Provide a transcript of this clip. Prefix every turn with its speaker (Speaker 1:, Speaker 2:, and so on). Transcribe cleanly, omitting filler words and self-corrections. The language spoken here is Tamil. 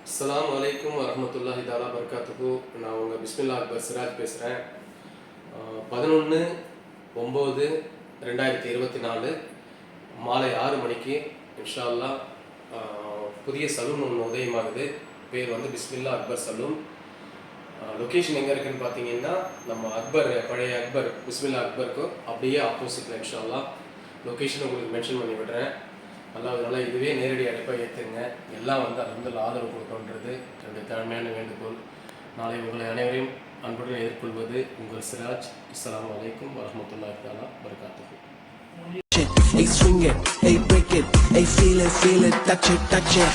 Speaker 1: அஸ்ஸலாமு அலைக்கும் வரஹ்மத்துல்லாஹி தஆலா பரக்காத்துஹு. நான் உங்கள் பிஸ்மில்லா அக்பர் சிராஜ் பேசுகிறேன். 11/9/2024 மாலை 6 மணிக்கு இன்ஷா அல்லாஹ் புதிய சலூன் ஒன்று உதயமாகுது. பேர் வந்து பிஸ்மில்லா அக்பர் சலூன். லொக்கேஷன் எங்கே இருக்குதுன்னு பார்த்தீங்கன்னா, நம்ம அக்பர் பழைய அக்பர் பிஸ்மில்லா அக்பருக்கு அப்படியே ஆப்போசிட்டில் இன்ஷா அல்லாஹ் லொக்கேஷன் உங்களுக்கு மென்ஷன் பண்ணி விடுறேன். அல்லாஹ்வுனால இதுவே நேரடி அழைப்பாக ஏற்றுங்க. எல்லாம் வந்து அல்ஹம்துலில்லாஹ் ஆதரவு கொடுக்கணுன்றது என்னுடைய தாழ்மையான வேண்டுகோள். நாளை உங்களை அனைவரையும் அன்புடன் எதிர்கொள்வது உங்கள் சிராஜ். அஸ்ஸலாமு அலைக்கும் வரஹ்மத்துல்லாஹி தஆலா பரக்காத்துஹு.
Speaker 2: Hey, swing it, hey, break it, hey, feel it, touch it, touch it.